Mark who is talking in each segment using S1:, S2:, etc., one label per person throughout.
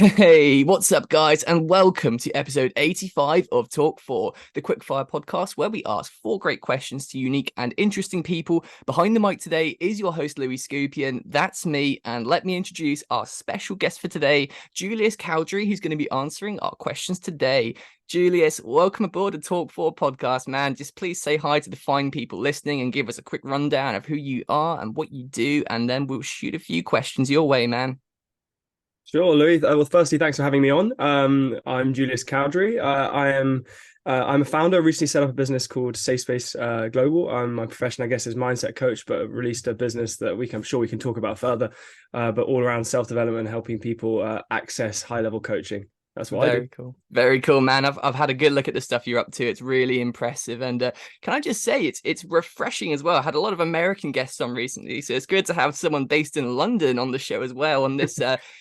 S1: Hey, what's up, guys, and welcome to episode 85 of Talk4, the quickfire podcast where we ask four great questions to unique and interesting people. Behind the mic today is your host, Louis Skupien. That's me, and let me introduce our special guest for today, Julius Cowdrey, who's going to be answering our questions today. Julius, welcome aboard the Talk4 podcast, man. Just please say hi to the fine people listening and give us a quick rundown of who you are and what you do, and then we'll shoot a few questions your way, man.
S2: Sure, Louis. Well, firstly, thanks for having me on. I'm Julius Cowdrey. I'm a founder. Recently set up a business called Safe Space Global. My profession, I guess, is mindset coach, but released a business that I'm sure we can talk about further. But all around self-development, helping people access high-level coaching. That's what I do.
S1: Very cool. Very cool, man. I've had a good look at the stuff you're up to. It's really impressive. And can I just say it's refreshing as well. I had a lot of American guests on recently, so it's good to have someone based in London on the show as well on this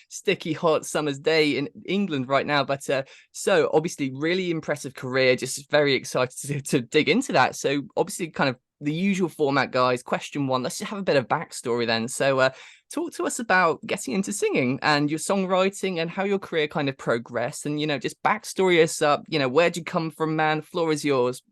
S1: sticky hot summer's day in England right now. But so obviously really impressive career. Just very excited to dig into that. So obviously kind of the usual format, guys. Question one. Let's just have a bit of backstory then. So talk to us about getting into singing and your songwriting and how your career kind of progressed, and just backstory us up. Where'd you come from, man? Floor is yours.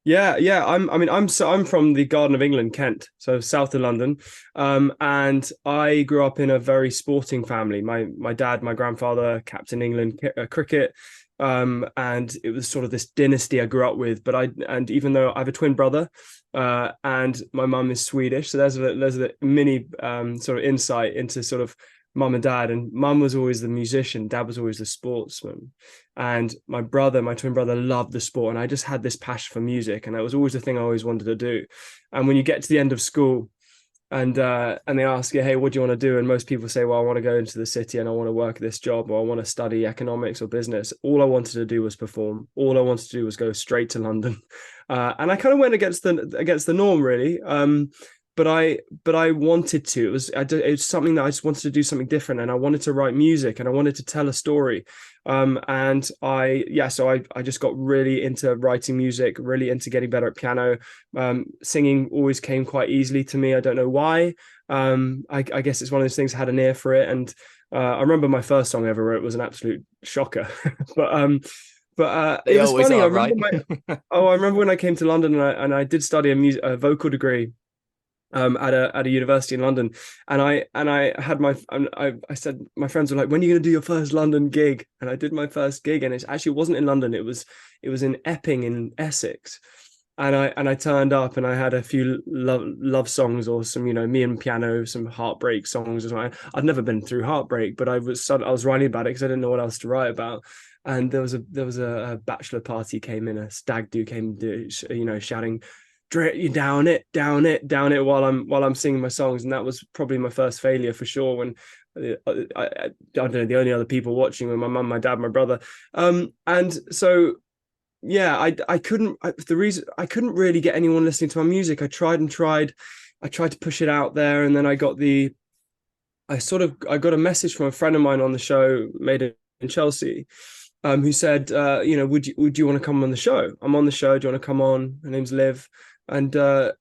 S2: Yeah. I'm from the Garden of England, Kent, so south of London. And I grew up in a very sporting family. My dad, my grandfather, captain England cricket. And it was sort of this dynasty I grew up with. And even though I have a twin brother, and my mum is Swedish, so there's a mini sort of insight into sort of mum and dad. And mum was always the musician, dad was always the sportsman. And my twin brother, loved the sport, and I just had this passion for music, and that was always the thing I always wanted to do. And when you get to the end of school, and they ask you, hey, what do you want to do? And most people say, well, I want to go into the city and I want to work this job, or I want to study economics or business. All I wanted to do was perform. All I wanted to do was go straight to London. And I kind of went against the norm, really. But I wanted to. It was something that I just wanted to do something different, and I wanted to write music, and I wanted to tell a story. So I just got really into writing music, really into getting better at piano. Singing always came quite easily to me. I don't know why. I guess it's one of those things. I had an ear for it, and I remember my first song I ever wrote was an absolute shocker. But
S1: They
S2: it was
S1: always
S2: funny.
S1: are, right?
S2: I remember when I came to London, and I did study a vocal degree at a university in London, and I had I said, my friends were like, when are you going to do your first London gig? And I did my first gig, and it wasn't in London, it was in Epping in Essex. And I turned up, and I had a few love songs, or some me and piano, some heartbreak songs as well. I'd never been through heartbreak, but I was writing about it because I didn't know what else to write about. And there was a bachelor party came in, a stag do came, shouting, down it, down it, down it, while I'm singing my songs. And that was probably my first failure for sure, when I don't know, the only other people watching were my mum, my dad, my brother. And so yeah, I couldn't, the reason I couldn't really get anyone listening to my music. I tried to push it out there, and then I got a message from a friend of mine on the show, made it in Chelsea, who said, would you want to come on the show? I'm on the show. Do you want to come on? Her name's Liv. And I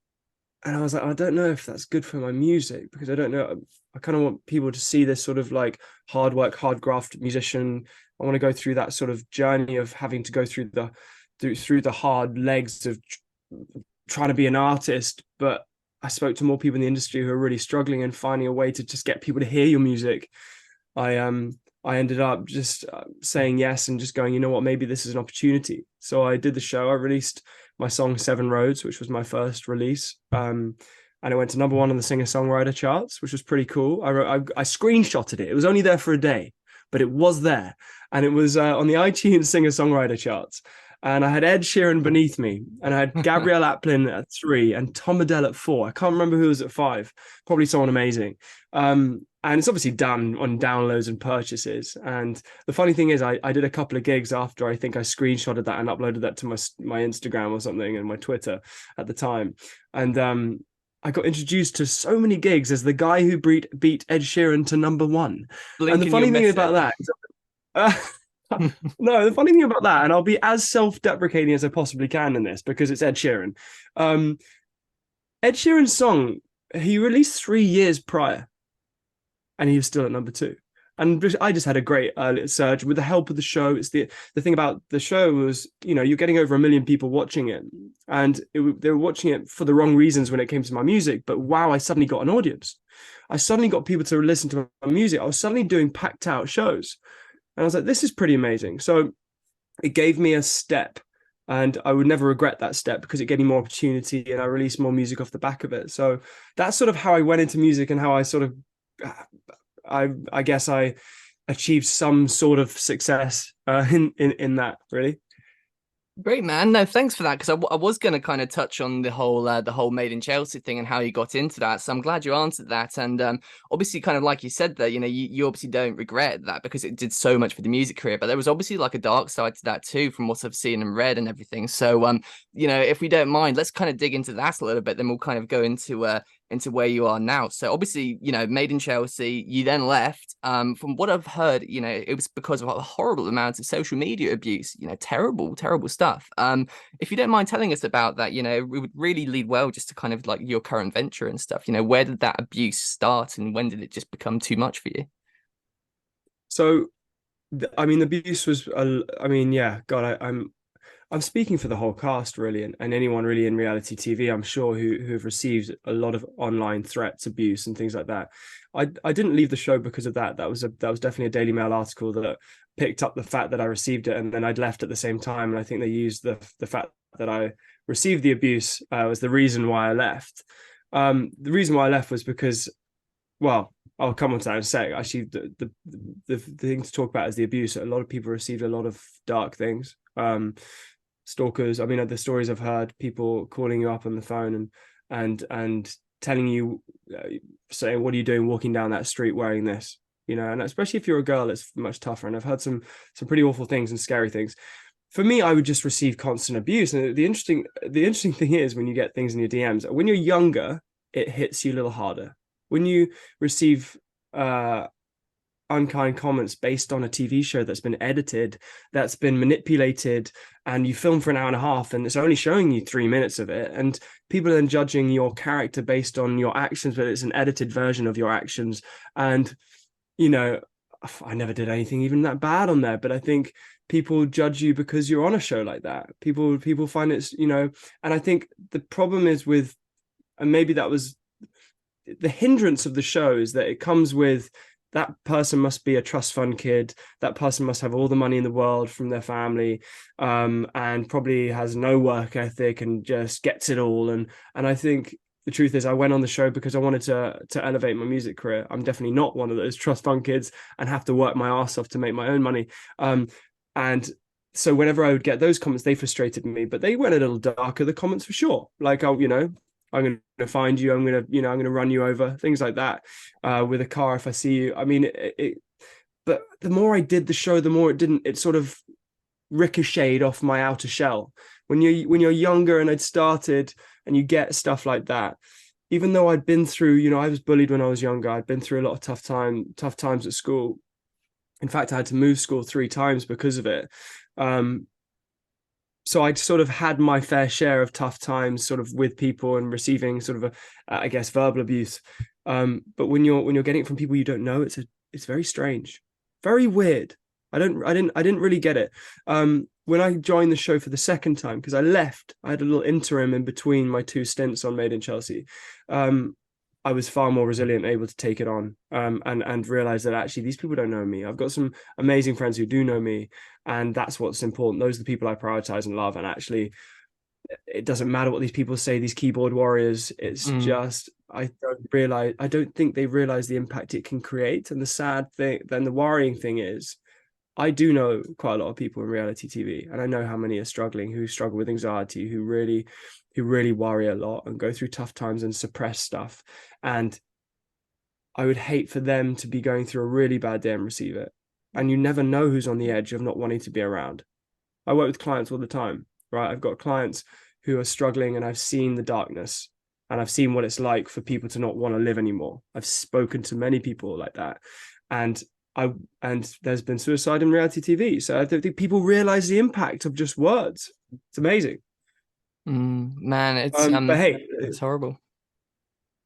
S2: was like, I don't know if that's good for my music, because I don't know. I kind of want people to see this sort of like hard work, hard graft musician. I want to go through that sort of journey of having to go through the hard legs of trying to be an artist. But I spoke to more people in the industry who are really struggling and finding a way to just get people to hear your music. I ended up just saying yes and just going, you know what, maybe this is an opportunity. So I did the show. I released my song Seven Roads, which was my first release. And it went to number one on the singer-songwriter charts, which was pretty cool. I screenshotted it. It was only there for a day, but it was there. And it was on the iTunes singer-songwriter charts. And I had Ed Sheeran beneath me, and I had Gabrielle Aplin at 3 and Tom Adele at 4. I can't remember who was at 5. Probably someone amazing. And it's obviously done on downloads and purchases. And the funny thing is, I did a couple of gigs after. I think I screenshotted that and uploaded that to my Instagram or something, and my Twitter at the time. And I got introduced to so many gigs as the guy who beat Ed Sheeran to number one. And the
S1: Blinking, you'll
S2: funny thing
S1: miss
S2: about
S1: it.
S2: that is, no, the funny thing about that, and I'll be as self-deprecating as I possibly can in this, because it's Ed Sheeran. Ed Sheeran's song, he released 3 years prior, and he was still at number 2. And I just had a great surge with the help of the show. It's the thing about the show was, you're getting over 1 million people watching it, and they were watching it for the wrong reasons when it came to my music. But wow, I suddenly got an audience. I suddenly got people to listen to my music. I was suddenly doing packed out shows, and I was like, this is pretty amazing. So it gave me a step, and I would never regret that step because it gave me more opportunity, and I released more music off the back of it. So that's sort of how I went into music, and how I sort of, I guess I achieved some sort of success in that, really.
S1: Great, man. No, thanks for that, because I was going to kind of touch on the whole Made in Chelsea thing and how you got into that. So I'm glad you answered that. And obviously, kind of like you said there, you obviously don't regret that because it did so much for the music career. But there was obviously like a dark side to that too, from what I've seen and read and everything. So if we don't mind, let's kind of dig into that a little bit. Then we'll kind of go into where you are now. So obviously, Made in Chelsea, you then left. From what I've heard, it was because of a horrible amount of social media abuse, terrible, terrible stuff. If you don't mind telling us about that, it would really lead well just to kind of like your current venture and stuff. Where did that abuse start and when did it just become too much for you?
S2: So, I mean, the abuse was, yeah, God, I'm speaking for the whole cast, really, and anyone really in reality TV, I'm sure, who have received a lot of online threats, abuse, and things like that. I didn't leave the show because of that. That was definitely a Daily Mail article that picked up the fact that I received it, and then I'd left at the same time. And I think they used the fact that I received the abuse as the reason why I left. The reason why I left was because, well, I'll come on to that in a sec. Actually, the thing to talk about is the abuse. A lot of people received a lot of dark things. Stalkers. I mean, the stories I've heard, people calling you up on the phone and telling you, saying, "What are you doing walking down that street wearing this?" And especially if you're a girl, it's much tougher. And I've heard some pretty awful things and scary things. For me, I would just receive constant abuse. And the interesting thing is, when you get things in your DMs, when you're younger, it hits you a little harder. When you receive unkind comments based on a TV show that's been edited, that's been manipulated, and you film for an hour and a half and it's only showing you 3 minutes of it, and people are then judging your character based on your actions, but it's an edited version of your actions. And I never did anything even that bad on there, but I think people judge you because you're on a show like that. People find it's, and I think the problem is with, and maybe that was the hindrance of the show, is that it comes with, that person must be a trust fund kid. That person must have all the money in the world from their family, and probably has no work ethic and just gets it all. And I think the truth is, I went on the show because I wanted to elevate my music career. I'm definitely not one of those trust fund kids and have to work my ass off to make my own money. And so whenever I would get those comments, they frustrated me, but they went a little darker, the comments, for sure. Like, I'm going to find you. I'm going to run you over, things like that, with a car if I see you. I mean, but the more I did the show, the more it sort of ricocheted off my outer shell. When you're younger and I'd started and you get stuff like that, even though I'd been through, I was bullied when I was younger. I'd been through a lot of tough times at school. In fact, I had to move school 3 times because of it. So I'd sort of had my fair share of tough times sort of with people and receiving sort of I guess, verbal abuse. But when you're getting it from people you don't know, it's very strange, very weird. I didn't really get it. When I joined the show for the second time, because I left, I had a little interim in between my 2 stints on Made in Chelsea. I was far more resilient, able to take it on, and realize that actually these people don't know me. I've got some amazing friends who do know me, and that's what's important. Those are the people I prioritize and love. And actually, it doesn't matter what these people say, these keyboard warriors. It's just, I don't think they realize the impact it can create. And the sad thing, then the worrying thing is, I do know quite a lot of people in reality TV, and I know how many are struggling, who struggle with anxiety, who really worry a lot and go through tough times and suppress stuff. And I would hate for them to be going through a really bad day and receive it. And you never know who's on the edge of not wanting to be around. I work with clients all the time, right? I've got clients who are struggling, and I've seen the darkness, and I've seen what it's like for people to not want to live anymore. I've spoken to many people like that. And there's been suicide in reality TV. So I don't think people realize the impact of just words. It's amazing.
S1: Man,
S2: But hey,
S1: it's horrible.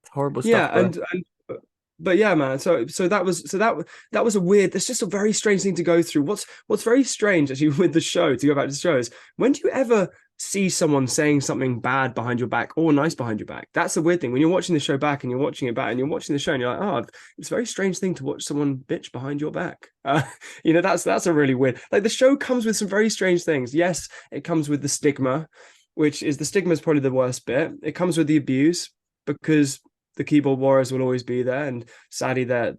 S1: It's horrible stuff,
S2: yeah,
S1: bro.
S2: but yeah, man. So that was a weird. That's just a very strange thing to go through. What's very strange actually with the show, to go back to the show, is when do you ever see someone saying something bad behind your back or nice behind your back? That's the weird thing when you're watching the show back and you're watching it back and you're watching the show and you're like, oh, it's a very strange thing to watch someone bitch behind your back. That's a really weird. Like the show comes with some very strange things. Yes, it comes with the stigma, which is the stigma is probably the worst bit. It comes with the abuse because the keyboard warriors will always be there, and sadly, there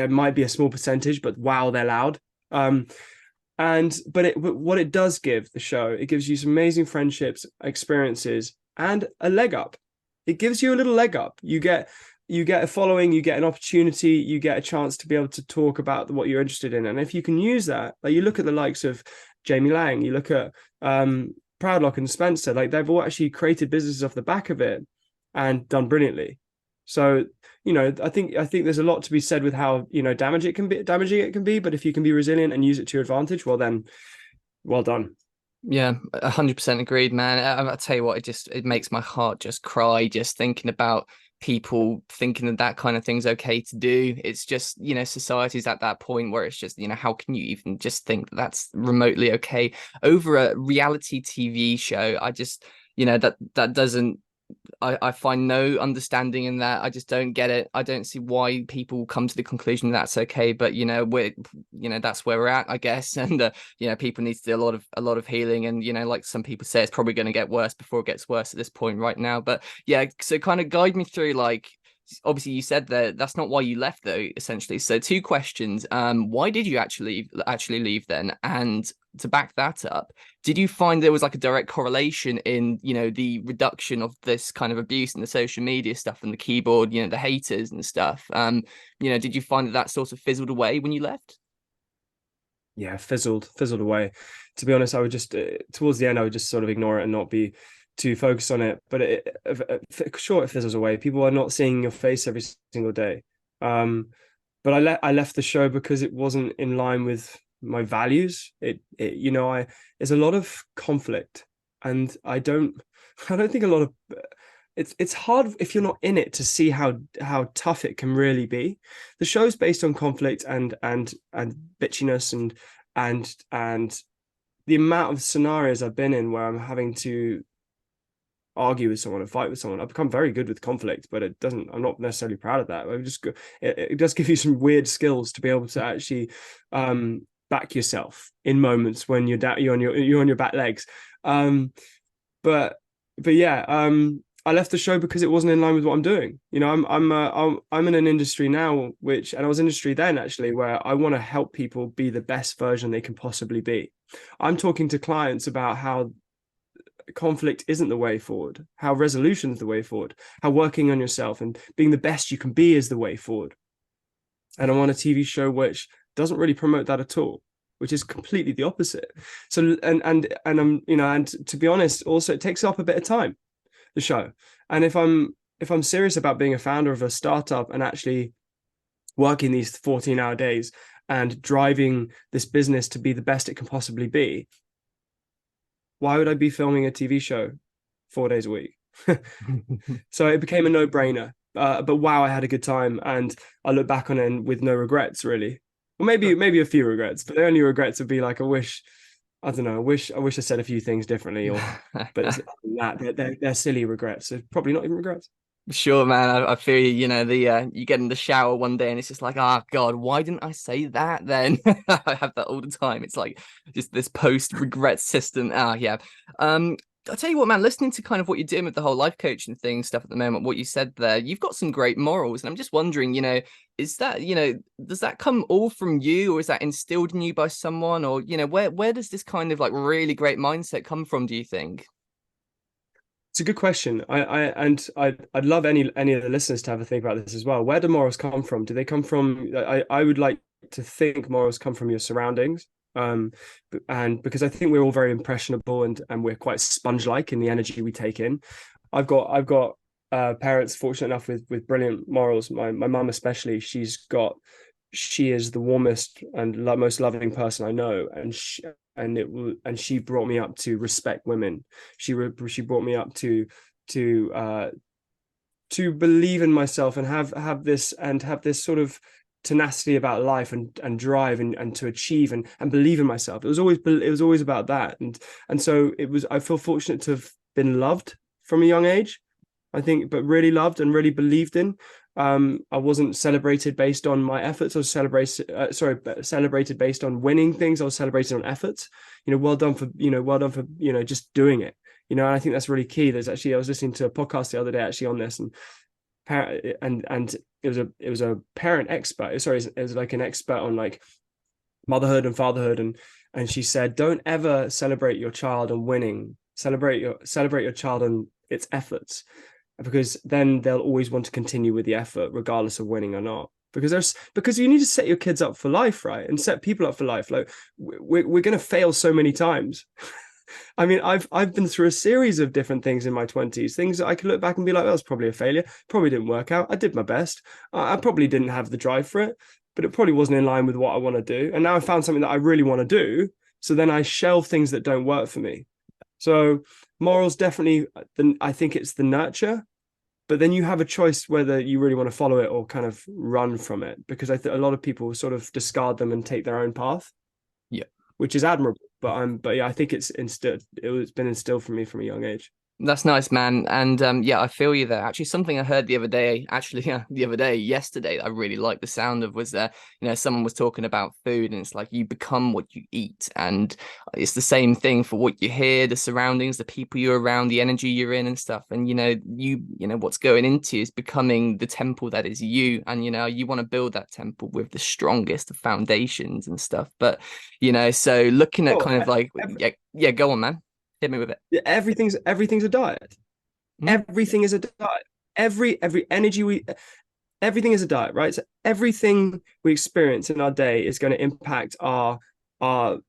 S2: might be a small percentage, but wow, they're loud. But what it does give the show, it gives you some amazing friendships, experiences, and a leg up. It gives you a little leg up. You get a following, you get an opportunity, you get a chance to be able to talk about what you're interested in, and if you can use that, like you look at the likes of Jamie Lang, you look at Proudlock and Spencer, like they've all actually created businesses off the back of it and done brilliantly. So, I think there's a lot to be said with how, damaging it can be, but if you can be resilient and use it to your advantage, well then, well done.
S1: Yeah, 100% agreed, man. I tell you what, it makes my heart just cry just thinking about people thinking that that kind of thing's okay to do. It's just, society's at that point where it's just, how can you even just think that that's remotely okay over a reality TV show? I just, that doesn't, I find no understanding in that. I just don't get it. I don't see why people come to the conclusion that's okay. But that's where we're at, I guess. And people need to do a lot of healing. And like some people say, it's probably going to get worse before it gets worse at this point right now. But yeah, so kind of guide me through, like, obviously you said that that's not why you left though, essentially. So two questions. Why did you actually leave then? And to back that up, did you find there was like a direct correlation in, the reduction of this kind of abuse and the social media stuff and the keyboard, the haters and stuff? Did you find that sort of fizzled away when you left?
S2: Yeah, fizzled away. To be honest, I would just towards the end, I would just sort of ignore it and not be too focused on it. But sure, it fizzles away. People are not seeing your face every single day. But I left the show because it wasn't in line with my values. There's a lot of conflict, and I don't think a lot of it's hard if you're not in it to see how tough it can really be. The show's based on conflict and bitchiness and the amount of scenarios I've been in where I'm having to argue with someone and fight with someone. I've become very good with conflict, but I'm not necessarily proud of that. It does give you some weird skills to be able to actually back yourself in moments when you're on your back legs. But yeah, I left the show because it wasn't in line with what I'm doing. I'm in an industry now, and I was in industry then actually, where I want to help people be the best version they can possibly be. I'm talking to clients about how conflict isn't the way forward, how resolution is the way forward, how working on yourself and being the best you can be is the way forward. And I'm on a TV show which doesn't really promote that at all, which is completely the opposite. So and I'm and to be honest, also it takes up a bit of time, the show. And if I'm serious about being a founder of a startup and actually working these 14-hour days and driving this business to be the best it can possibly be, why would I be filming a TV show 4 days a week? So it became a no-brainer. But wow, I had a good time, and I look back on it with no regrets, really. Well, maybe a few regrets, but the only regrets would be like, I don't know, I wish I said a few things differently, but other than that, they're silly regrets. So probably not even regrets.
S1: Sure, man. I feel you get in the shower one day and it's just like, oh God, why didn't I say that then? I have that all the time. It's like just this post regret system. Yeah. I'll tell you what, man, listening to kind of what you're doing with the whole life coaching thing stuff at the moment, what you said there, you've got some great morals. And I'm just wondering, is that, does that come all from you, or is that instilled in you by someone? Or, where does this kind of like really great mindset come from, do you think?
S2: It's a good question. I'd love any of the listeners to have a think about this as well. Where do morals come from? Do they come from? I would like to think morals come from your surroundings, and because I think we're all very impressionable and we're quite sponge-like in the energy we take in. I've got parents fortunate enough with brilliant morals. My mum especially. She is the warmest and most loving person I know, and she brought me up to respect women. She brought me up to believe in myself and have this sort of tenacity about life and drive and to achieve and believe in myself. It was always about that. And so I feel fortunate to have been loved from a young age, I think, but really loved and really believed in. I wasn't celebrated based on my efforts. I was celebrated based on winning things. I was celebrated on efforts. Well done for just doing it. And I think that's really key. I was listening to a podcast the other day actually on this, and it was a parent expert. Sorry, it was like an expert on like motherhood and fatherhood, and she said, don't ever celebrate your child on winning. Celebrate your child on its efforts, because then they'll always want to continue with the effort regardless of winning or not. Because you need to set your kids up for life, right? And set people up for life. Like we're going to fail so many times. I mean, I've been through a series of different things in my 20s, things that I can look back and be like, that was probably a failure, probably didn't work out. I did my best. I probably didn't have the drive for it, but it probably wasn't in line with what I want to do. And now I found something that I really want to do. So then I shelve things that don't work for me. So morals definitely, I think it's the nurture, but then you have a choice whether you really want to follow it or kind of run from it, because I think a lot of people sort of discard them and take their own path.
S1: Yeah,
S2: which is admirable. But yeah, I think it's been instilled from me from a young age.
S1: that's nice, man. And yeah, I feel you there. Actually, something I heard the other day, yesterday, that I really liked the sound of was someone was talking about food, and it's like you become what you eat. And it's the same thing for what you hear, the surroundings, the people you're around, the energy you're in and stuff. And what's going into is becoming the temple that is you. And you want to build that temple with the strongest of foundations and stuff. But so looking at kind of like yeah, go on, man. Hit me with it.
S2: Yeah, everything's a diet.
S1: Mm.
S2: Everything is a diet. Every energy everything is a diet, right? So everything we experience in our day is going to impact our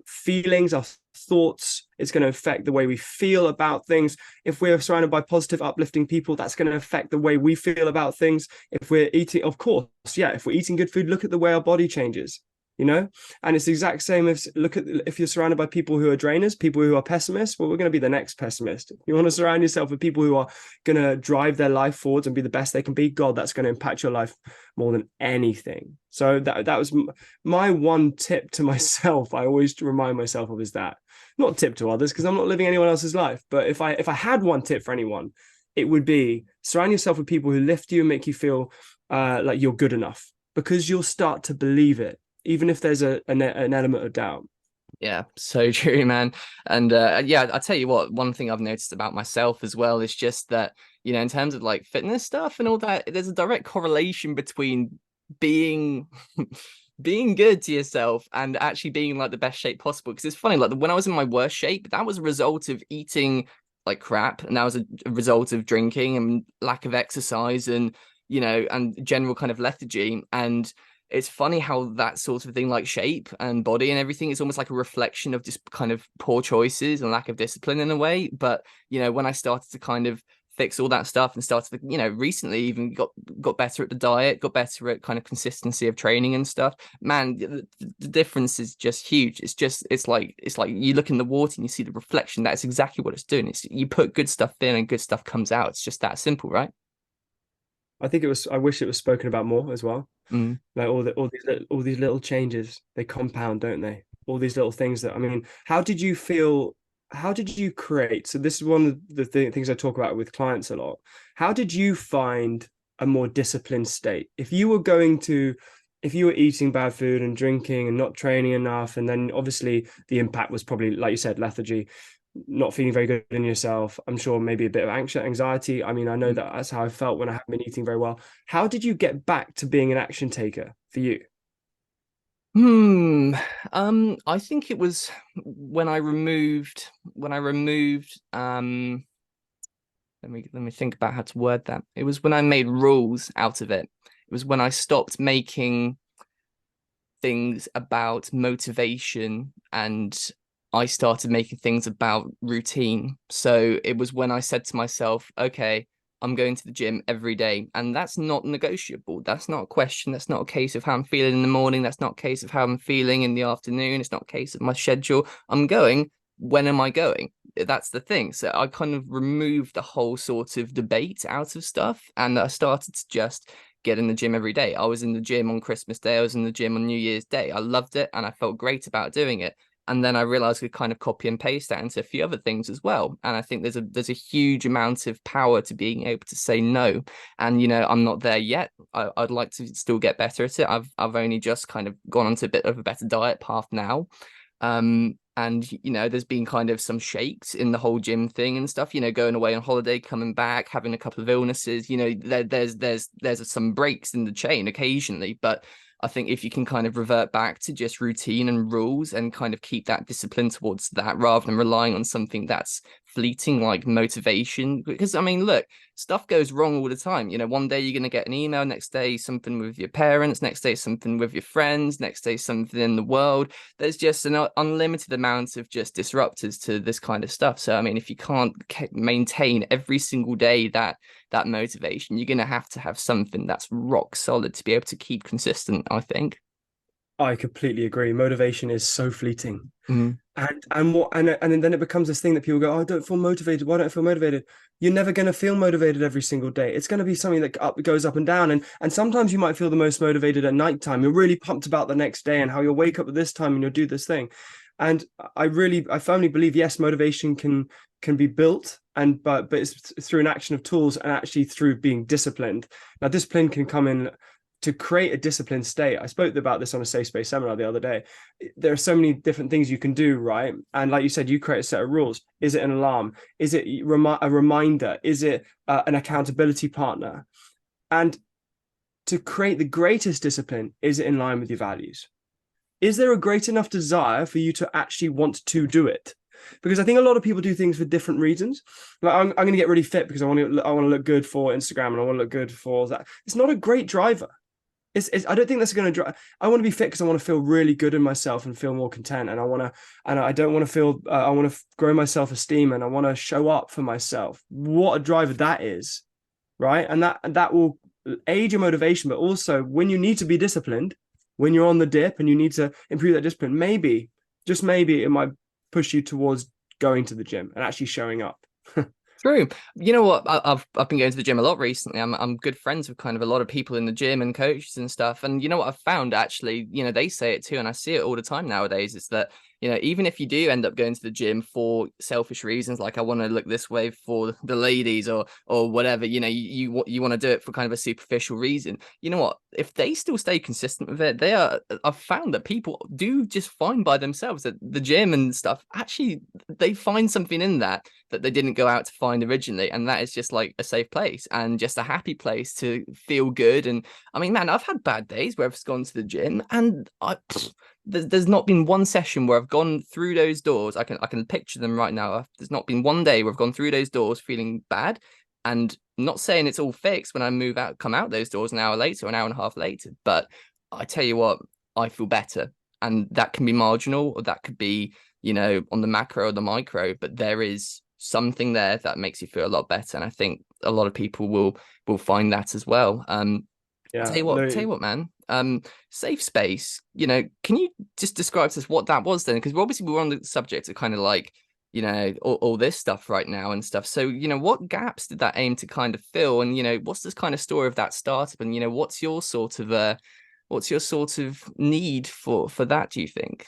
S2: feelings, our thoughts. It's going to affect the way we feel about things. If we're surrounded by positive, uplifting people, that's going to affect the way we feel about things. If we're eating, of course, yeah, if we're eating good food, look at the way our body changes. And it's the exact same if you're surrounded by people who are drainers, people who are pessimists. Well, we're going to be the next pessimist. You want to surround yourself with people who are going to drive their life forwards and be the best they can be. God, that's going to impact your life more than anything. So that was my one tip to myself. I always remind myself of is that, not tip to others, because I'm not living anyone else's life. But if I had one tip for anyone, it would be surround yourself with people who lift you and make you feel like you're good enough, because you'll start to believe it, even if there's an element of doubt.
S1: Yeah, so true, man. And yeah, I'll tell you what, one thing I've noticed about myself as well is just that, in terms of like fitness stuff and all that, there's a direct correlation between being being good to yourself and actually being like the best shape possible. Because it's funny, like when I was in my worst shape, that was a result of eating like crap, and that was a result of drinking and lack of exercise and and general kind of lethargy. And it's funny how that sort of thing, like shape and body and everything, is almost like a reflection of just kind of poor choices and lack of discipline in a way. But when I started to kind of fix all that stuff and started to, recently even got better at the diet, got better at kind of consistency of training and stuff, man, the difference is just huge. It's like you look in the water and you see the reflection. That's exactly what it's doing. It's you put good stuff in and good stuff comes out. It's just that simple, right?
S2: I wish it was spoken about more as well.
S1: Mm.
S2: Like all these little changes, they compound, don't they? All these little things that, I mean, how did you feel? How did you create? So this is one of the things I talk about with clients a lot. How did you find a more disciplined state? If you were eating bad food and drinking and not training enough, and then obviously the impact was probably, like you said, lethargy, not feeling very good in yourself. I'm sure maybe a bit of anxiety. I mean, I know that's how I felt when I haven't been eating very well. How did you get back to being an action taker for you?
S1: I think it was when I removed let me think about how to word that. It was when I made rules out of it. It was when I stopped making things about motivation and I started making things about routine. So it was when I said to myself, okay, I'm going to the gym every day. And that's not negotiable. That's not a question. That's not a case of how I'm feeling in the morning. That's not a case of how I'm feeling in the afternoon. It's not a case of my schedule. I'm going. When am I going? that's the thing. So I kind of removed the whole sort of debate out of stuff, and I started to just get in the gym every day. I was in the gym on Christmas Day. I was in the gym on New Year's Day. I loved it, and I felt great about doing it. And then I realized I could kind of copy and paste that into a few other things as well. And I think there's a huge amount of power to being able to say no. And I'm not there yet. I'd like to still get better at it. I've only just kind of gone onto a bit of a better diet path now. And there's been kind of some shakes in the whole gym thing and stuff, going away on holiday, coming back, having a couple of illnesses, there's some breaks in the chain occasionally. But I think if you can kind of revert back to just routine and rules and kind of keep that discipline towards that, rather than relying on something that's fleeting like motivation. Because I mean, look, stuff goes wrong all the time. One day you're going to get an email, next day something with your parents, next day something with your friends, next day something in the world. There's just an unlimited amount of just disruptors to this kind of stuff. So I mean, if you can't maintain every single day that motivation, you're going to have something that's rock solid to be able to keep consistent, I think.
S2: I completely agree. Motivation is so fleeting.
S1: Mm-hmm.
S2: And then it becomes this thing that people go, oh, I don't feel motivated. Why don't I feel motivated? You're never going to feel motivated every single day. It's going to be something that goes up and down. And sometimes you might feel the most motivated at nighttime. You're really pumped about the next day and how you'll wake up at this time and you'll do this thing. And I firmly believe, yes, motivation can be built, but it's through an action of tools and actually through being disciplined. Now, discipline can come in to create a disciplined state. I spoke about this on a safe space seminar the other day. There are so many different things you can do, right? And like you said, you create a set of rules. Is it an alarm? Is it a reminder? Is it an accountability partner? And to create the greatest discipline, is it in line with your values? Is there a great enough desire for you to actually want to do it? Because I think a lot of people do things for different reasons. Like I'm going to get really fit because I want to look good for Instagram and I want to look good for that. It's not a great driver. I don't think that's going to drive. I want to be fit because I want to feel really good in myself and feel more content. And I don't want to feel, I want to grow my self-esteem and I want to show up for myself. What a driver that is, right? And that will aid your motivation, but also when you need to be disciplined, when you're on the dip and you need to improve that discipline, maybe, just maybe it might push you towards going to the gym and actually showing up.
S1: True. You know what? I've been going to the gym a lot recently. I'm good friends with kind of a lot of people in the gym and coaches and stuff. And you know what I've found actually, they say it too, and I see it all the time nowadays, is that, even if you do end up going to the gym for selfish reasons, like I want to look this way for the ladies or whatever, you want to do it for kind of a superficial reason. You know what? If they still stay consistent with it, I've found that people do just find by themselves at the gym and stuff. Actually, they find something in that they didn't go out to find originally. And that is just like a safe place and just a happy place to feel good. And I mean, man, I've had bad days where I've gone to the gym and there's not been one session where I've gone through those doors. I can picture them right now. There's not been one day where I've gone through those doors feeling bad. And I'm not saying it's all fixed when I come out those doors an hour later, an hour and a half later. But I tell you what, I feel better. And that can be marginal, or that could be, on the macro or the micro. But there is something there that makes you feel a lot better. And I think a lot of people will find that as well.
S2: Yeah,
S1: tell you what, man. Safe space. Can you just describe to us what that was then? Because obviously we're on the subject of kind of like, all this stuff right now and stuff. So, what gaps did that aim to kind of fill? And what's this kind of story of that startup? And what's your sort of need for that? Do you think?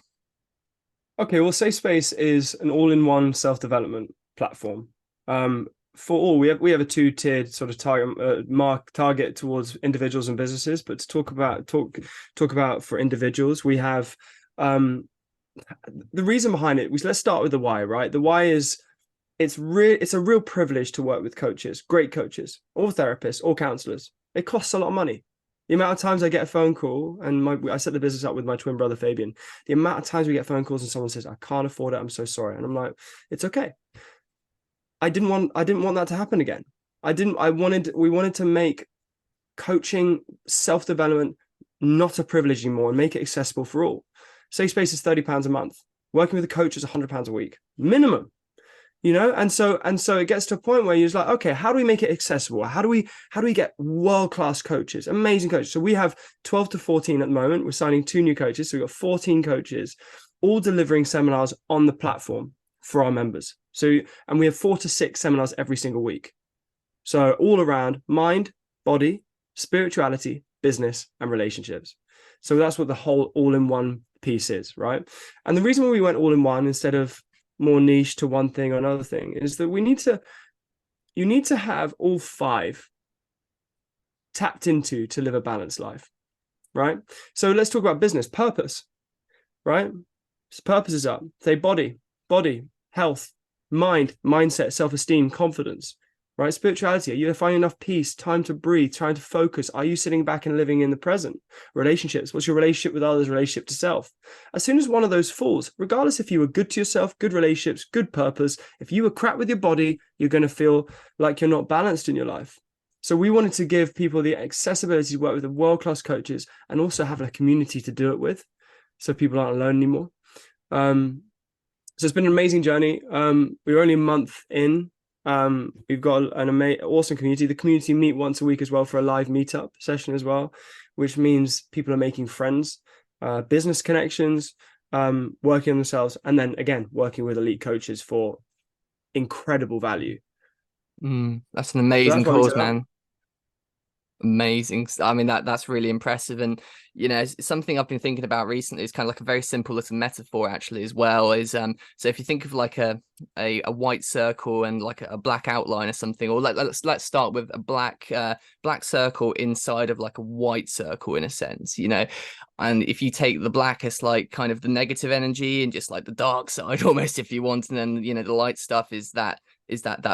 S2: Okay, well, Safe Space is an all-in-one self-development platform. For all, we have a two-tiered sort of target towards individuals and businesses. But to talk about for individuals, we have the reason behind it. Let's start with the why, right? The why is it's a real privilege to work with coaches, great coaches, or therapists, or counselors. It costs a lot of money. The amount of times I get a phone call, and I set the business up with my twin brother Fabian. The amount of times we get phone calls and someone says, "I can't afford it. I'm so sorry," and I'm like, "It's okay." I didn't want that to happen again. We wanted to make coaching, self-development not a privilege anymore and make it accessible for all. Safe Space is £30 a month. Working with a coach is £100 a week minimum. And so it gets to a point where you're just like, okay, how do we make it accessible? How do we get world-class coaches, amazing coaches? So we have 12 to 14 at the moment. We're signing 2 new coaches. So we've got 14 coaches, all delivering seminars on the platform for our members. So, and we have 4 to 6 seminars every single week. So all around mind, body, spirituality, business, and relationships. So that's what the whole all-in-one piece is, right? And the reason why we went all-in-one instead of more niche to one thing or another thing is that you need to have all 5 tapped into to live a balanced life, right? So let's talk about business purpose, right? So purpose is up. Say body, health, mind, mindset, self-esteem, confidence, right? Spirituality. Are you finding enough peace, time to breathe, trying to focus? Are you sitting back and living in the present? Relationships. What's your relationship with others? Relationship to self. As soon as one of those falls, regardless if you were good to yourself, good relationships, good purpose, if you were crap with your body, you're going to feel like you're not balanced in your life. So we wanted to give people the accessibility to work with the world-class coaches and also have a community to do it with, so people aren't alone anymore. So it's been an amazing journey. We're only a month in. We've got an awesome community. The community meet once a week as well for a live meetup session as well, which means people are making friends, business connections, working on themselves, and then again working with elite coaches for incredible value.
S1: That's an amazing
S2: So
S1: cause, man. Amazing. I mean, that's really impressive. And it's something I've been thinking about recently is kind of like a very simple little metaphor actually as well, is so if you think of like a white circle and like a black outline or something, or let's start with a black circle inside of like a white circle in a sense, and if you take the black as like kind of the negative energy and just like the dark side almost, if you want, and then the light stuff is that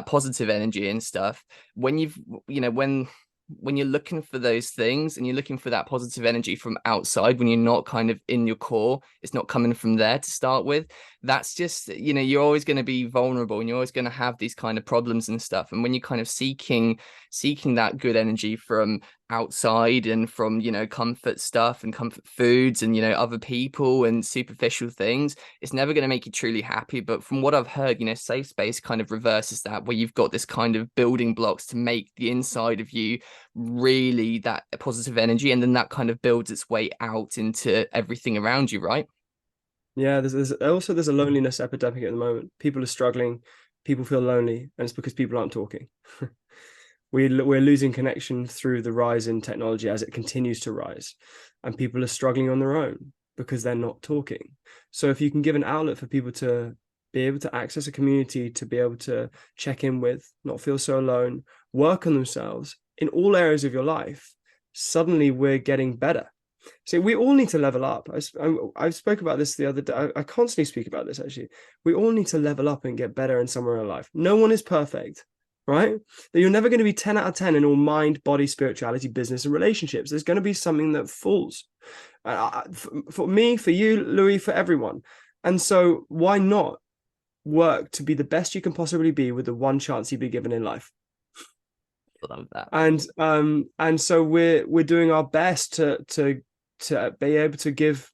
S1: positive energy and stuff. When when you're looking for those things and you're looking for that positive energy from outside, when you're not kind of in your core, it's not coming from there to start with. That's just, you're always going to be vulnerable and you're always going to have these kind of problems and stuff. And when you're kind of seeking that good energy from outside and from, comfort stuff and comfort foods and, other people and superficial things, it's never going to make you truly happy. But from what I've heard, safe space kind of reverses that, where you've got this kind of building blocks to make the inside of you really that positive energy, and then that kind of builds its way out into everything around you, right?
S2: Yeah, there's a loneliness epidemic at the moment. People are struggling, people feel lonely, and it's because people aren't talking. We're losing connection through the rise in technology as it continues to rise, and people are struggling on their own because they're not talking. So if you can give an outlet for people to be able to access a community, to be able to check in with, not feel so alone, work on themselves in all areas of your life, suddenly we're getting better. So we all need to level up. I spoke about this the other day. I constantly speak about this, actually. We all need to level up and get better in somewhere in life. No one is perfect, right? You're never going to be 10 out of 10 in all mind, body, spirituality, business, and relationships. There's going to be something that falls. For me, for you, Louis, for everyone. And so why not work to be the best you can possibly be with the one chance you've been given in life?
S1: Love that.
S2: And so we're doing our best to be able to give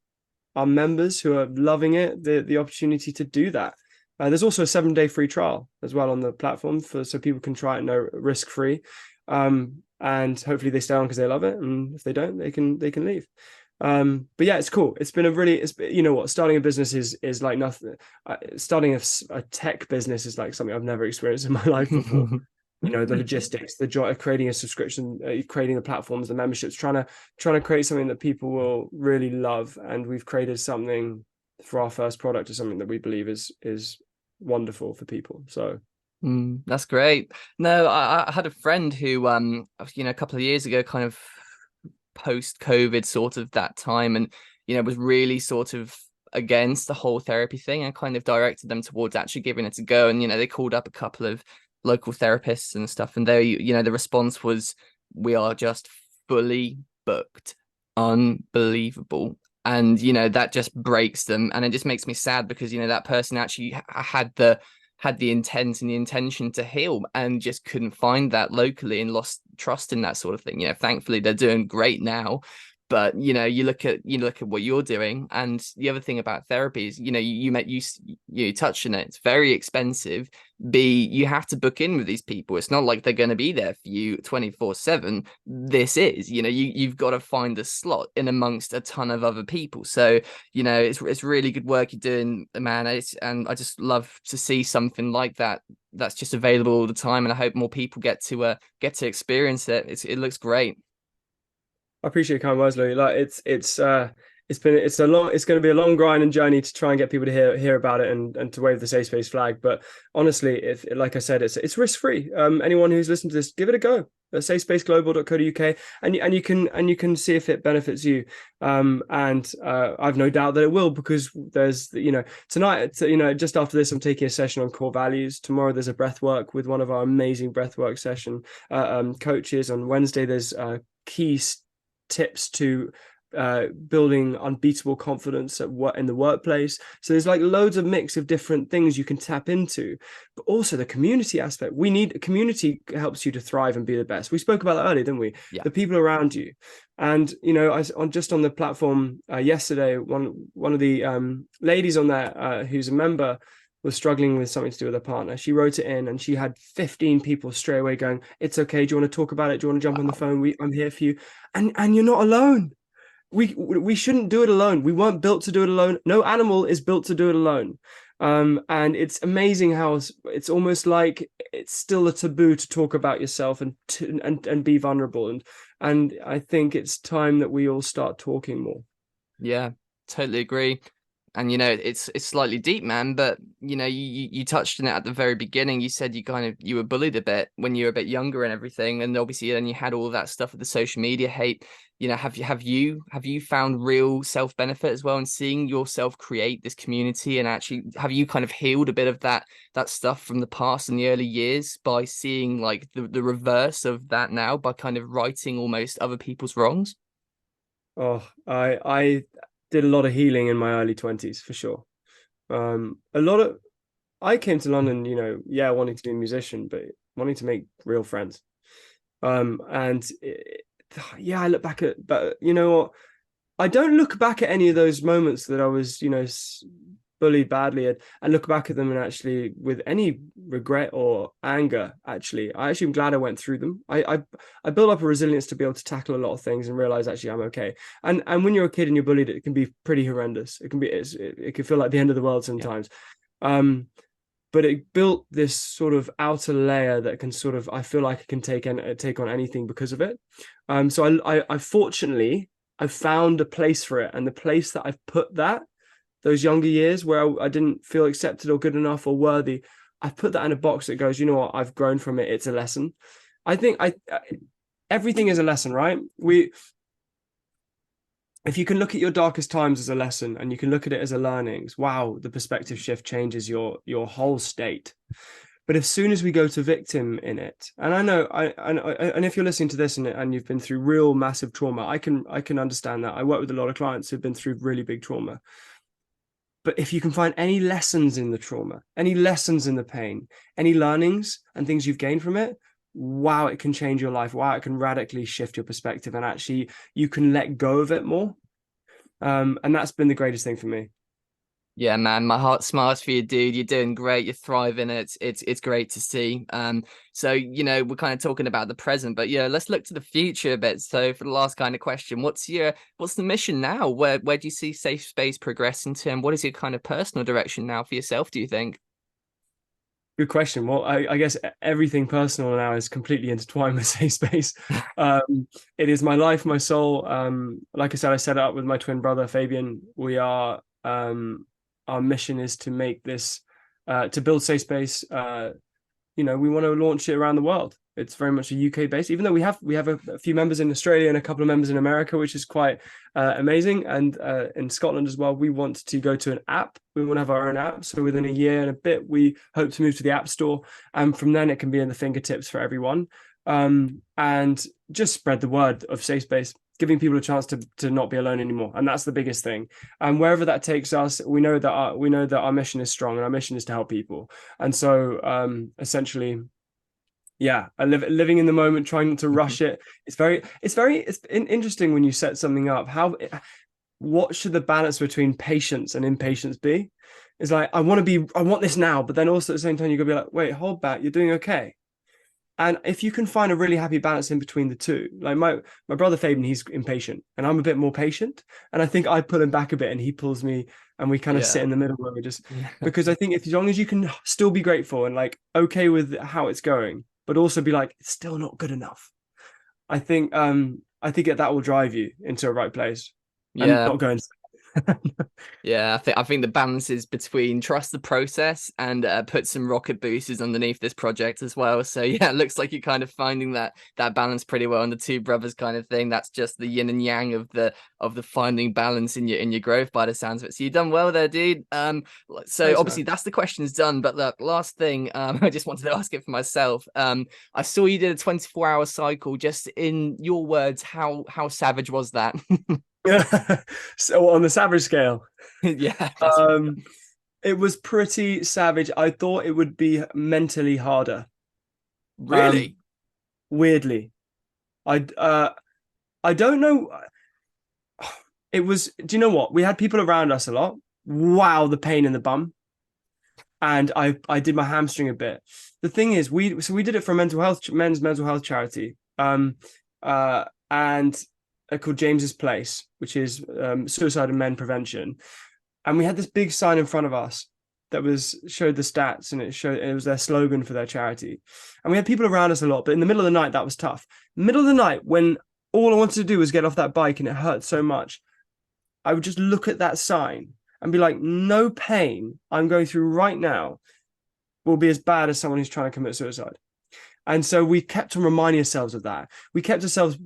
S2: our members who are loving it the opportunity to do that. There's also a 7-day free trial as well on the platform so people can try it risk free, and hopefully they stay on because they love it, and if they don't, they can leave. But yeah, it's cool. It's been starting a business is like nothing. Starting a tech business is like something I've never experienced in my life before. The logistics, the joy of creating a subscription, creating the platforms, the memberships, trying to create something that people will really love. And we've created something for our first product, or something that we believe is wonderful for people. So
S1: that's great. No, I had a friend who a couple of years ago, kind of post-COVID sort of that time, and was really sort of against the whole therapy thing. I kind of directed them towards actually giving it a go, and they called up a couple of local therapists and stuff, and they the response was, we are just fully booked, unbelievable. And that just breaks them, and it just makes me sad because that person actually had the intent and the intention to heal, and just couldn't find that locally and lost trust in that sort of thing. Thankfully they're doing great now, But you look at what you're doing, and the other thing about therapy is, you touched on it. It's very expensive. B, you have to book in with these people. It's not like they're going to be there for you 24/7. This is, you've got to find a slot in amongst a ton of other people. So, it's really good work you're doing, man. And I just love to see something like that that's just available all the time. And I hope more people get to experience it. It looks great.
S2: I appreciate your kind words, Louis. Like it's going to be a long grind and journey to try and get people to hear about it and to wave the safe space flag. But honestly, if like I said, it's risk free. Anyone who's listened to this, give it a go. Safespaceglobal.co.uk, and you can see if it benefits you. I've no doubt that it will, because there's tonight, just after this, I'm taking a session on core values. Tomorrow there's a breath work with one of our amazing breathwork session coaches. On Wednesday there's key tips to building unbeatable confidence in the workplace. So there's like loads of mix of different things you can tap into, but also the community aspect. We need a community helps you to thrive and be the best. We spoke about that earlier, didn't we?
S1: Yeah.
S2: The people around you. And on the platform yesterday, one of the ladies on there who's a member was struggling with something to do with her partner. She wrote it in, and she had 15 people straight away going, "It's okay. Do you want to talk about it? Do you want to jump on the phone? I'm here for you." And you're not alone. We shouldn't do it alone. We weren't built to do it alone. No animal is built to do it alone. And it's amazing how it's almost like it's still a taboo to talk about yourself and be vulnerable. And I think it's time that we all start talking more.
S1: Yeah, totally agree. And it's slightly deep, man, but you touched on it at the very beginning. You said you were bullied a bit when you were a bit younger and everything, and obviously then you had all that stuff with the social media hate. Have you found real self benefit as well in seeing yourself create this community, and actually have you kind of healed a bit of that stuff from the past and the early years by seeing like the reverse of that now, by kind of righting almost other people's wrongs?
S2: Oh, I did a lot of healing in my early 20s for sure. I came to London, wanting to be a musician, but wanting to make real friends. I look back at, but you know what? I don't look back at any of those moments that I was, bullied badly, and look back at them and actually with any regret or anger. Actually, I actually am glad I went through them. I built up a resilience to be able to tackle a lot of things and realize actually I'm okay. And when you're a kid and you're bullied, it can be pretty horrendous. It can feel like the end of the world sometimes. Yeah. But it built this sort of outer layer that can sort of, I feel like it can take on anything because of it. So I fortunately I've found a place for it, and the place that I've put those younger years where I didn't feel accepted or good enough or worthy, I've put that in a box that goes, you know what, I've grown from it. It's a lesson. I think everything is a lesson, right? If you can look at your darkest times as a lesson, and you can look at it as a learnings, wow, the perspective shift changes your whole state. But as soon as we go to victim in it, and I know, and if you're listening to this and you've been through real massive trauma, I can understand that. I work with a lot of clients who've been through really big trauma. But if you can find any lessons in the trauma, any lessons in the pain, any learnings and things you've gained from it, wow, it can change your life. Wow, it can radically shift your perspective, and actually you can let go of it more. And that's been the greatest thing for me.
S1: Yeah, man, my heart smiles for you, dude. You're doing great. You're thriving. It's great to see. So we're kind of talking about the present, but let's look to the future a bit. So for the last kind of question, what's the mission now? Where do you see Safe Space progressing to, and what is your kind of personal direction now for yourself, do you think?
S2: Good question. Well, I guess everything personal now is completely intertwined with Safe Space. It is my life, my soul. Like I said, I set it up with my twin brother Fabian. We are our mission is to make this to build Safe Space. We want to launch it around the world. It's very much a UK based, even though we have a few members in Australia and a couple of members in America, which is quite amazing. And in Scotland as well, we want to go to an app. We want to have our own app. So within a year and a bit, we hope to move to the App Store. And from then it can be in the fingertips for everyone. And just spread the word of Safe Space, giving people a chance to not be alone anymore. And that's the biggest thing. And wherever that takes us, we know that our mission is strong, and our mission is to help people. And so essentially, Yeah, I living in the moment, trying not to rush it. It's interesting when you set something up. What should the balance between patience and impatience be? It's like I want this now, but then also at the same time you gotta be like, wait, hold back, you're doing okay. And if you can find a really happy balance in between the two, like my brother Fabian, he's impatient, and I'm a bit more patient. And I think I pull him back a bit, and he pulls me, and we kind of sit
S1: Yeah.
S2: in the middle where we just because I think if as long as you can still be grateful and like okay with how it's going, but also be like it's still not good enough. I think that will drive you into a right place and
S1: Yeah.
S2: not going.
S1: Yeah, I think the balance is between trust the process and put some rocket boosters underneath this project as well. So yeah, it looks like you're kind of finding that balance pretty well on the two brothers kind of thing. That's just the yin and yang of the finding balance in your growth by the sounds of it. So you've done well there, dude. So
S2: Thanks,
S1: obviously
S2: man.
S1: that's the questions done. But the last thing, I just wanted to ask it for myself. I saw you did a 24-hour cycle. Just in your words, how savage was that?
S2: So on the savage scale,
S1: Yeah, that's
S2: um, it was pretty savage. I thought it would be mentally harder.
S1: really.
S2: Um, weirdly, I I don't know. It was. Do you know what? We had people around us a lot. Wow, the pain in the bum, and I did my hamstring a bit. The thing is, we did it for a men's mental health charity. And called James's Place, which is suicide and men prevention. And we had this big sign in front of us that showed the stats, and it was their slogan for their charity. And we had people around us a lot, but in the middle of the night that was tough. Middle of the night when all I wanted to do was get off that bike and it hurt so much, I would just look at that sign and be like, no pain I'm going through right now will be as bad as someone who's trying to commit suicide. And so we kept on reminding ourselves of that. We kept ourselves,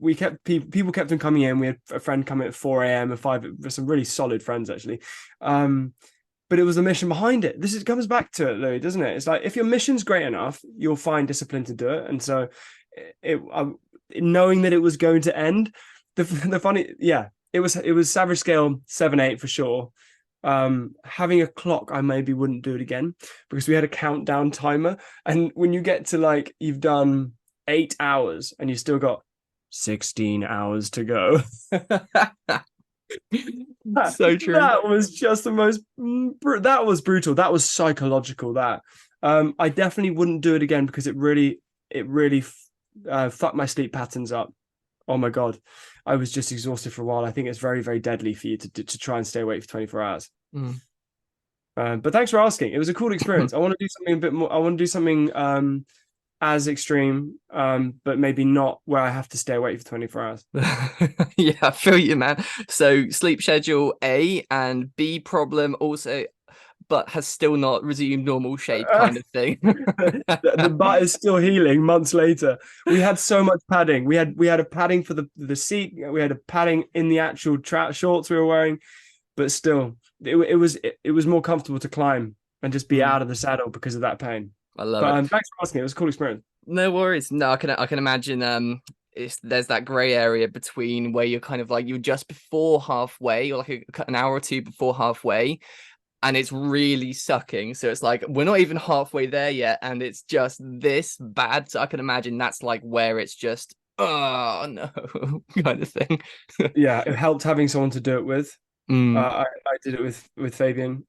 S2: we kept people kept on coming in. We had a friend come in at 4 a.m. and 5, some really solid friends actually. But it was the mission behind it. Comes back to it, Louis, doesn't it? It's like if your mission's great enough, you'll find discipline to do it. And so, knowing that it was going to end, the funny, yeah, it was savage scale 7-8 for sure. Having a clock, I maybe wouldn't do it again because we had a countdown timer, and when you get to like you've done 8 hours and you still got 16 hours to go.
S1: So true.
S2: That was just the most that was brutal. That was psychological. That I definitely wouldn't do it again because it really fucked my sleep patterns up. Oh my god, I was just exhausted for a while. I think it's very, very deadly for you to try and stay awake for 24 hours.
S1: Mm.
S2: But thanks for asking. It was a cool experience. I want to do something a bit more. I want to do something as extreme, but maybe not where I have to stay awake for 24 hours.
S1: Yeah, I feel you, man. So sleep schedule A and B problem also, but has still not resumed normal shape kind of thing.
S2: The butt is still healing months later. We had so much padding. We had a padding for the seat. We had a padding in the actual shorts we were wearing, but still, it was more comfortable to climb and just be out of the saddle because of that pain.
S1: I love
S2: But
S1: it.
S2: thanks for asking. It was a cool experience.
S1: No worries. No, I can imagine there's that gray area between where you're kind of like you're just before halfway or like an hour or two before halfway, and it's really sucking. So it's like we're not even halfway there yet, and it's just this bad. So I can imagine that's like where it's just oh no kind of thing.
S2: Yeah, it helped having someone to do it with.
S1: Mm,
S2: I did it with Fabian.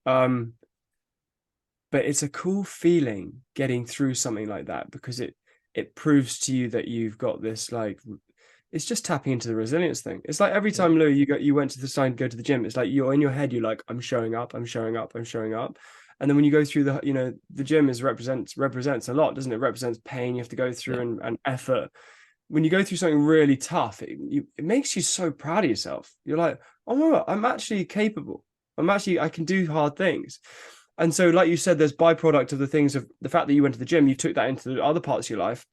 S2: But it's a cool feeling getting through something like that because it proves to you that you've got this like it's just tapping into the resilience thing. It's like every
S1: yeah.
S2: time Louis you went to the sign go to the gym, it's like you're in your head, you're like, I'm showing up, I'm showing up, I'm showing up. And then when you go through the gym represents a lot, doesn't it? It represents pain you have to go through
S1: Yeah.
S2: and effort. When you go through something really tough, it makes you so proud of yourself. You're like, oh my God, I'm actually capable. I can do hard things. And so, like you said, there's byproduct of the things of the fact that you went to the gym, you took that into the other parts of your life.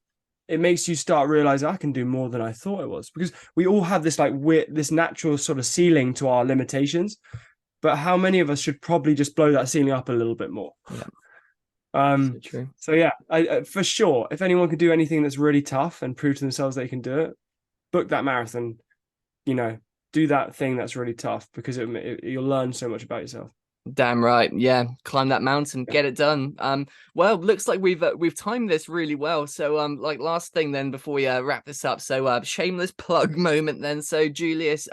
S2: It makes you start realizing I can do more than I thought I was because we all have this like weird, this natural sort of ceiling to our limitations. But how many of us should probably just blow that ceiling up a little bit more?
S1: Yeah. So
S2: Um,
S1: true.
S2: so yeah, I for sure, if anyone could do anything that's really tough and prove to themselves they can do it, book that marathon. You know, do that thing that's really tough because you'll learn so much about yourself.
S1: Damn right. Yeah. Climb that mountain, get it done. Well, looks like we've timed this really well. So like last thing then before we wrap this up. So shameless plug moment then. So Julius,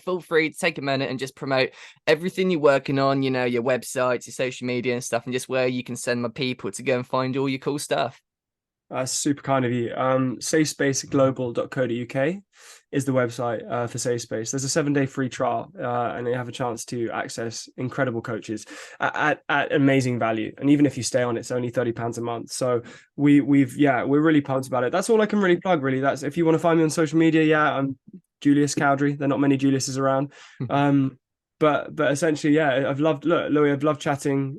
S1: feel free to take a minute and just promote everything you're working on, your websites, your social media and stuff, and just where you can send my people to go and find all your cool stuff.
S2: Super kind of you. safespaceglobal.co.uk is the website for Safe Space. There's a 7-day free trial, and you have a chance to access incredible coaches at amazing value. And even if you stay on, it's only £30 a month. So we're really pumped about it. That's all I can really plug. Really, that's if you want to find me on social media. Yeah, I'm Julius Cowdrey. There are not many Juliuses around. But essentially, yeah, Louis, I've loved chatting.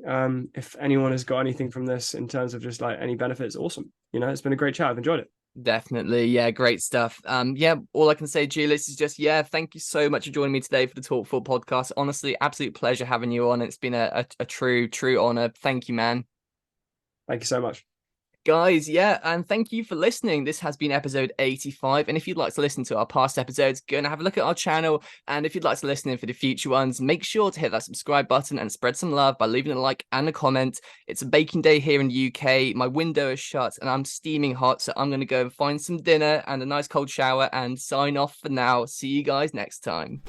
S2: If anyone has got anything from this in terms of just like any benefits, awesome. It's been a great chat. I've enjoyed it.
S1: Definitely. Yeah, great stuff. All I can say, Julius, is just, thank you so much for joining me today for the Talk4 podcast. Honestly, absolute pleasure having you on. It's been a true honor. Thank you, man.
S2: Thank you so much.
S1: Guys, and thank you for listening. This has been episode 85. And if you'd like to listen to our past episodes, go and have a look at our channel. And if you'd like to listen in for the future ones, make sure to hit that subscribe button and spread some love by leaving a like and a comment. It's a baking day here in the UK. My window is shut and I'm steaming hot. So I'm going to go and find some dinner and a nice cold shower and sign off for now. See you guys next time.